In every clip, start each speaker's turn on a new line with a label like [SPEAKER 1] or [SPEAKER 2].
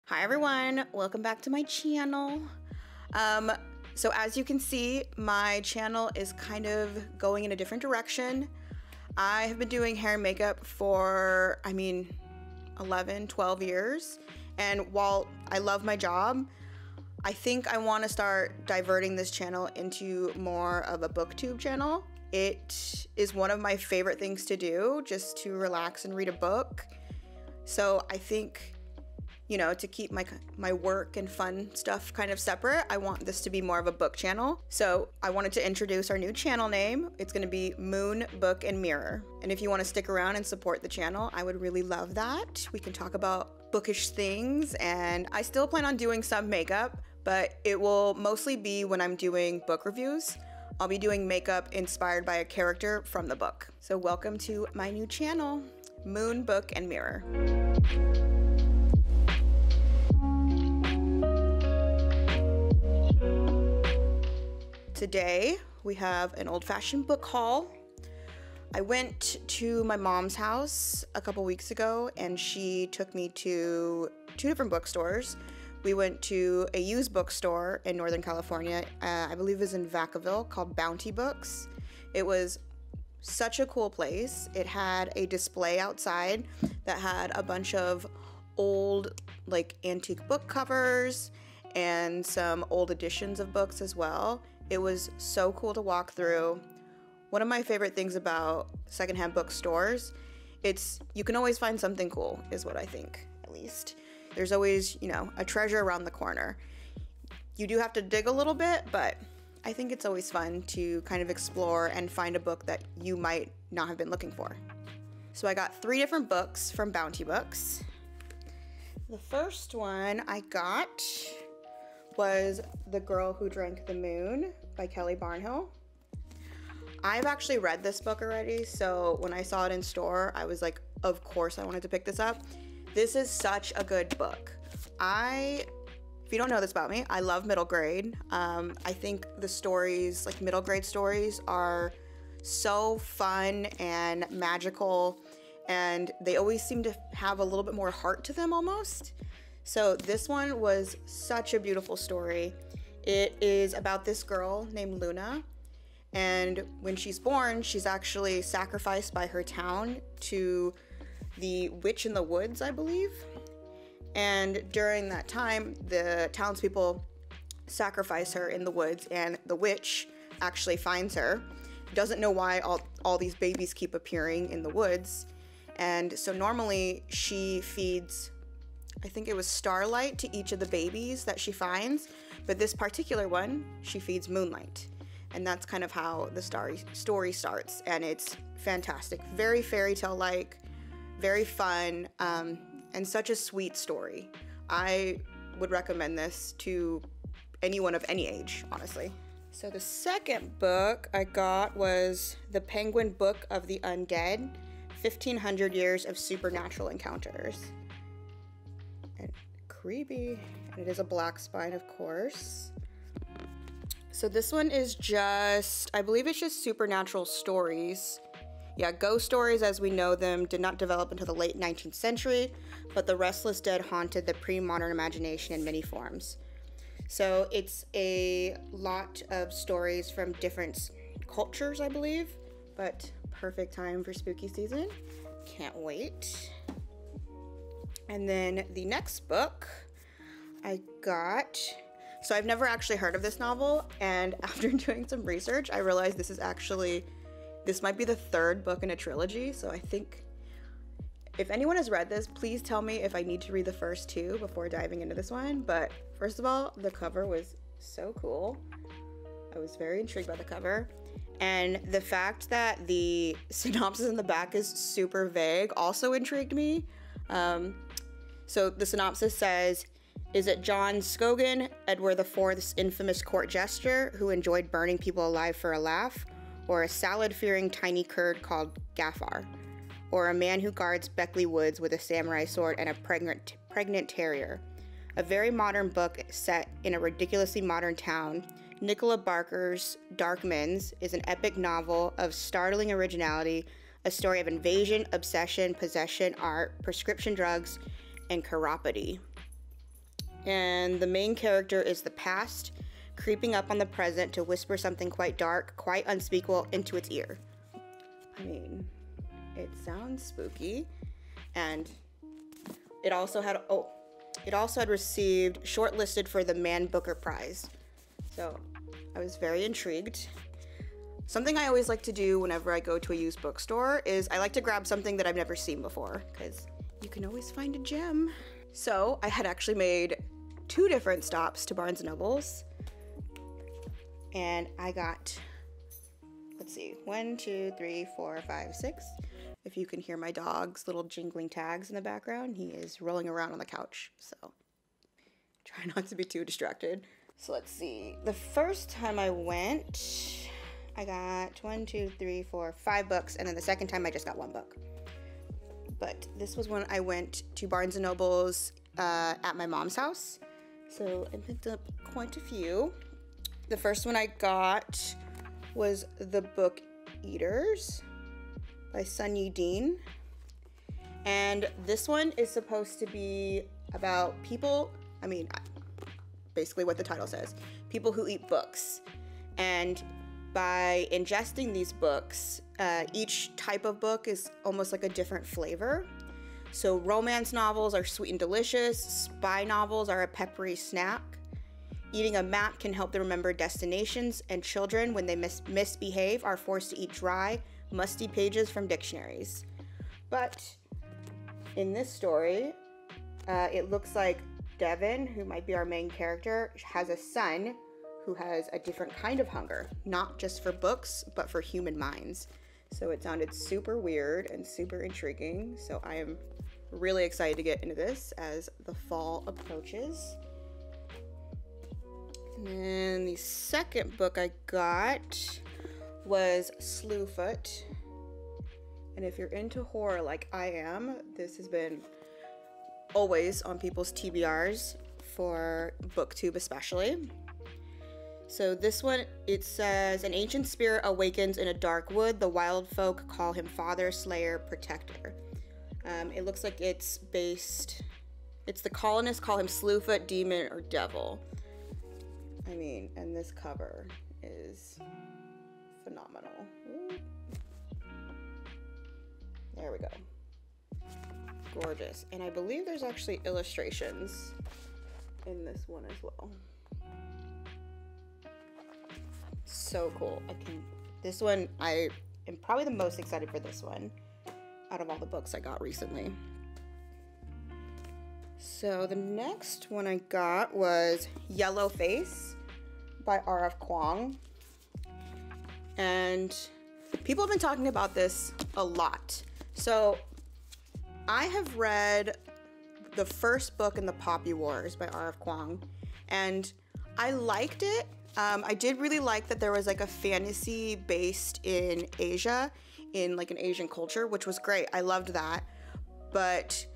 [SPEAKER 1] Hi everyone, welcome back to my channel. So as you can see, my channel is kind of going in a different direction. I have been doing hair and makeup for, 11, 12 years. And while I love my job, I think I want to start diverting this channel into more of a booktube channel. It is one of my favorite things to do, just to relax and read a book. So I think, to keep my work and fun stuff kind of separate, I want this to be more of a book channel. So I wanted to introduce our new channel name. It's gonna be Moon, Book, and Mirror. And if you wanna stick around and support the channel, I would really love that. We can talk about bookish things, and I still plan on doing some makeup, but it will mostly be when I'm doing book reviews. I'll be doing makeup inspired by a character from the book. So welcome to my new channel, Moon, Book, and Mirror. Today, we have an old-fashioned book haul. I went to my mom's house a couple weeks ago, and she took me to two different bookstores. We went to a used bookstore in Northern California, I believe it was in Vacaville, called Bounty Books. It was such a cool place. It had a display outside that had a bunch of old, antique book covers and some old editions of books as well. It was so cool to walk through. One of my favorite things about secondhand bookstores, you can always find something cool, is what I think, at least. There's always, a treasure around the corner. You do have to dig a little bit, but I think it's always fun to kind of explore and find a book that you might not have been looking for. So I got 3 different books from Bounty Books. The first one I got was The Girl Who Drank the Moon by Barnhill. I've actually read this book already, so when I saw it in store, I was like, of course I wanted to pick this up. This is such a good book. If you don't know this about me, I love middle grade. I think the stories, middle grade stories, are so fun and magical, and they always seem to have a little bit more heart to them almost. So this one was such a beautiful story. It is about this girl named Lana, and when she's born, she's actually sacrificed by her town to the witch in the woods, I believe. And during that time, the townspeople sacrifice her in the woods, and the witch actually finds her. Doesn't know why all these babies keep appearing in the woods. And so normally she feeds, I think it was starlight to each of the babies that she finds, but this particular one, she feeds moonlight. And that's kind of how the story starts, and it's fantastic. Very fairy tale-like, very fun, and such a sweet story. I would recommend this to anyone of any age, honestly. So the second book I got was The Penguin Book of the Undead, 1500 Years of Supernatural Encounters. And creepy. And it is a black spine, of course. So this one is I believe it's just supernatural stories. Yeah, ghost stories as we know them did not develop until the late 19th century, but the restless dead haunted the pre-modern imagination in many forms. So it's a lot of stories from different cultures, I believe, but perfect time for spooky season. Can't wait. And then the next book I got, so I've never actually heard of this novel, and after doing some research, I realized this might be the 3rd book in a trilogy, so I think if anyone has read this, please tell me if I need to read the first 2 before diving into this one. But first of all, the cover was so cool. I was very intrigued by the cover. And the fact that the synopsis in the back is super vague also intrigued me. So the synopsis says, is it John Scogan, Edward IV's infamous court jester who enjoyed burning people alive for a laugh, or a salad-fearing tiny curd called Gaffar, or a man who guards Beckley Woods with a samurai sword and a pregnant terrier? A very modern book set in a ridiculously modern town, Nicola Barker's Darkmans is an epic novel of startling originality, a story of invasion, obsession, possession, art, prescription drugs, and chiropody. And the main character is the past, creeping up on the present to whisper something quite dark, quite unspeakable into its ear. I mean, it sounds spooky. And it also had received shortlisted for the Man Booker Prize. So I was very intrigued. Something I always like to do whenever I go to a used bookstore is I like to grab something that I've never seen before, because you can always find a gem. So I had actually made 2 different stops to Barnes & Noble's, and I got, let's see, 1, 2, 3, 4, 5, 6. If you can hear my dog's little jingling tags in the background, he is rolling around on the couch, so try not to be too distracted. So let's see, the first time I went, I got 1, 2, 3, 4, 5 books, and then the second time I just got 1 book. But this was when I went to Barnes & Noble's at my mom's house. So I picked up quite a few. The first one I got was The Book Eaters by Sunyi Dean. And this one is supposed to be about people, I mean, basically what the title says, people who eat books. And by ingesting these books, each type of book is almost like a different flavor. So romance novels are sweet and delicious, spy novels are a peppery snack. Eating a map can help them remember destinations, and children, when they misbehave, are forced to eat dry, musty pages from dictionaries. But in this story, it looks like Devin, who might be our main character, has a son who has a different kind of hunger, not just for books, but for human minds. So it sounded super weird and super intriguing. So I am really excited to get into this as the fall approaches. And then the second book I got was Slewfoot. And if you're into horror like I am, this has been always on people's TBRs for BookTube especially. So this one, it says, an ancient spirit awakens in a dark wood. The wild folk call him Father, Slayer, Protector. It looks like it's the colonists call him Slewfoot, Demon, or Devil. I mean, and this cover is phenomenal. Ooh. There we go. Gorgeous. And I believe there's actually illustrations in this one as well. So cool. This one, I am probably the most excited for this one out of all the books I got recently. So the next one I got was Yellowface by R.F. Kuang. And people have been talking about this a lot. So I have read the first book in the Poppy Wars by R.F. Kuang, and I liked it. I did really like that there was like a fantasy based in Asia, in like an Asian culture, which was great. I loved that. But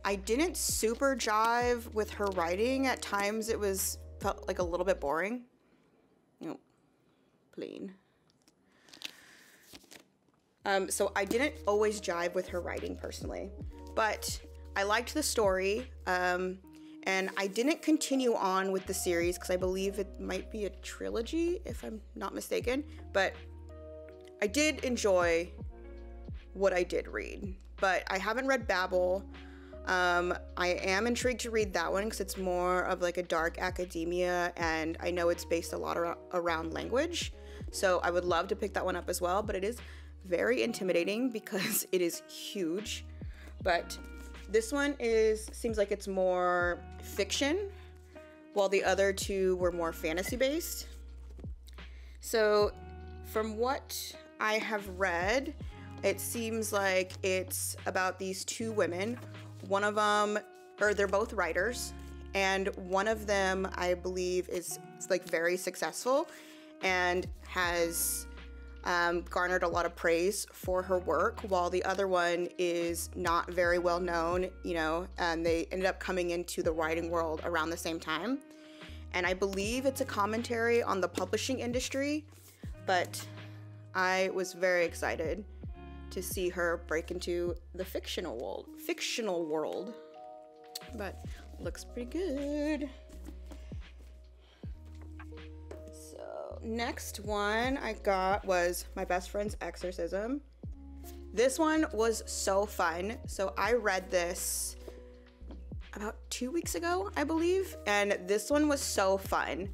[SPEAKER 1] I didn't super jive with her writing. At times it felt like a little bit boring. Plain. So I didn't always jive with her writing personally, but I liked the story. And I didn't continue on with the series because I believe it might be a trilogy, if I'm not mistaken. But I did enjoy what I did read. But I haven't read Babel. I am intrigued to read that one because it's more of like a dark academia, and I know it's based a lot around language. So I would love to pick that one up as well, but it is very intimidating because it is huge. But this one seems like it's more fiction, while the other two were more fantasy based. So from what I have read, it seems like it's about these 2 women. One of them, or they're both writers, and one of them, I believe, is like very successful and has garnered a lot of praise for her work, while the other one is not very well known, and they ended up coming into the writing world around the same time. And I believe it's a commentary on the publishing industry, but I was very excited to see her break into the fictional world. But looks pretty good. So next one I got was my best friend's Exorcism. This one was so fun. So I read this about 2 weeks ago, I believe, and this one was so fun.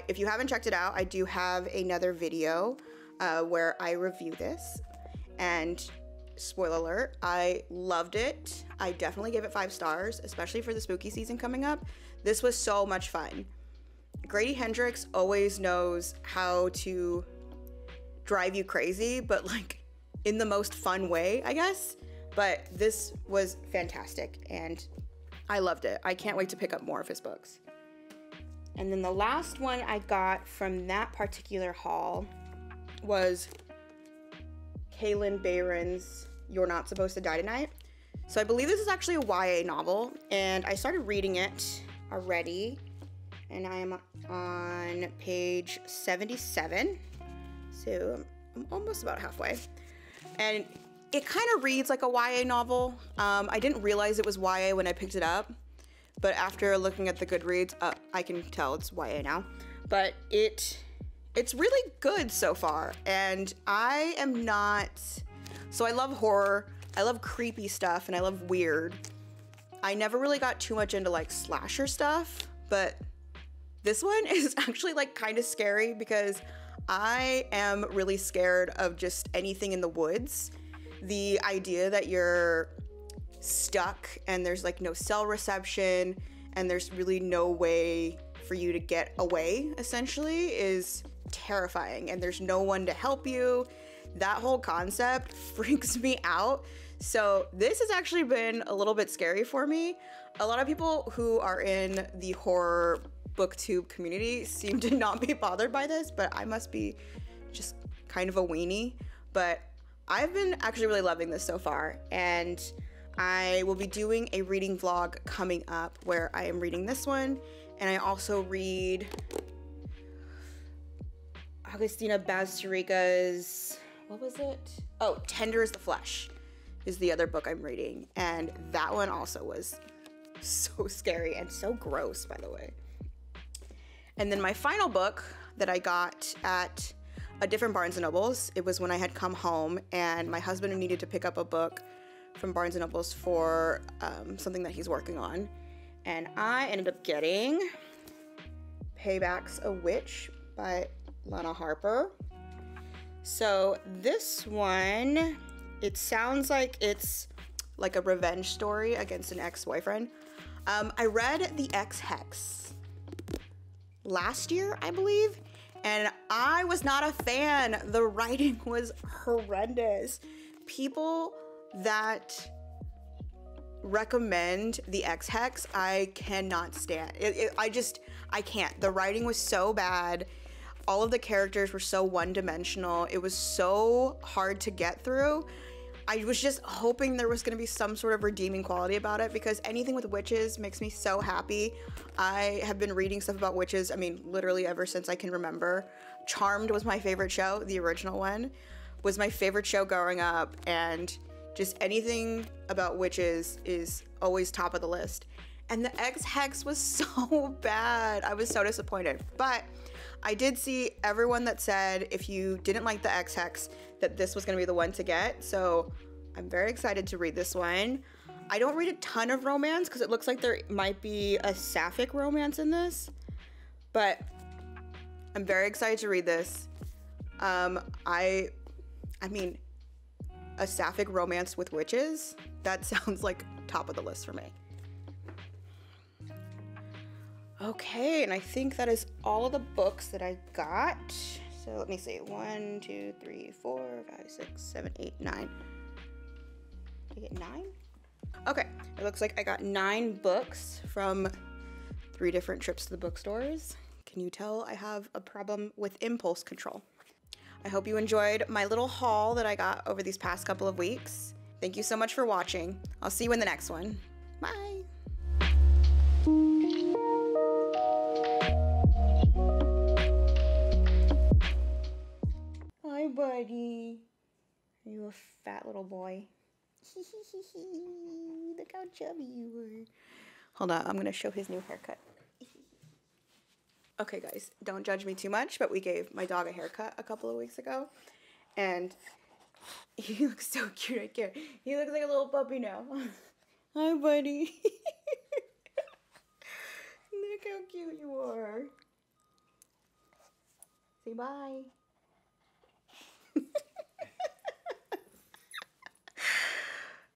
[SPEAKER 1] If you haven't checked it out, I do have another video where I review this, and spoiler alert, I loved it. I definitely gave it 5 stars, especially for the spooky season coming up. This was so much fun. Grady Hendrix always knows how to drive you crazy, but like in the most fun way, I guess. But this was fantastic and I loved it. I can't wait to pick up more of his books. And then the last one I got from that particular haul was Kalynn Bayron's You're Not Supposed to Die Tonight. So I believe this is actually a YA novel, and I started reading it already, and I am on page 77, so I'm almost about halfway. And it kind of reads like a YA novel. I didn't realize it was YA when I picked it up, but after looking at the Goodreads, I can tell it's YA now. But it's really good so far, and I am not... So I love horror, I love creepy stuff, and I love weird. I never really got too much into like slasher stuff, but this one is actually like kind of scary because I am really scared of just anything in the woods. The idea that you're stuck and there's like no cell reception and there's really no way for you to get away, essentially, is terrifying, and there's no one to help you. That whole concept freaks me out. So this has actually been a little bit scary for me. A lot of people who are in the horror booktube community seem to not be bothered by this, but I must be just kind of a weenie. But I've been actually really loving this so far, and I will be doing a reading vlog coming up where I am reading this one, and I also read Agustina Bazterrica's, what was it? Oh, Tender as the Flesh is the other book I'm reading, and that one also was so scary and so gross, by the way. And then my final book that I got at a different Barnes & Nobles, it was when I had come home and my husband needed to pick up a book from Barnes & Nobles for something that he's working on, and I ended up getting Payback's a Witch by Lana Harper. So this one, it sounds like it's like a revenge story against an ex-boyfriend. I read The Ex-Hex last year, I believe, and I was not a fan. The writing was horrendous. People that recommend The Ex-Hex, I cannot stand. I can't. The writing was so bad. All of the characters were so one-dimensional. It was so hard to get through. I was just hoping there was gonna be some sort of redeeming quality about it, because anything with witches makes me so happy. I have been reading stuff about witches, I mean, literally ever since I can remember. Charmed was my favorite show, the original one, was my favorite show growing up, and just anything about witches is always top of the list. And The Ex-Hex was so bad. I was so disappointed. But I did see everyone that said if you didn't like The Ex-Hex, that this was gonna be the one to get. So I'm very excited to read this one. I don't read a ton of romance because it looks like there might be a sapphic romance in this, but I'm very excited to read this. I mean, a sapphic romance with witches, that sounds like top of the list for me. Okay, and I think that is all of the books that I got. So let me see, 1, 2, 3, 4, 5, 6, 7, 8, 9. Did I get 9? Okay, it looks like I got 9 books from 3 different trips to the bookstores. Can you tell I have a problem with impulse control? I hope you enjoyed my little haul that I got over these past couple of weeks. Thank you so much for watching. I'll see you in the next one. Bye. Hi, buddy. Are you a fat little boy? Look how chubby you were. Hold on, I'm going to show his new haircut. Okay, guys, don't judge me too much, but we gave my dog a haircut a couple of weeks ago. And he looks so cute right here. He looks like a little puppy now. Hi, buddy. Look how cute you are. Say bye.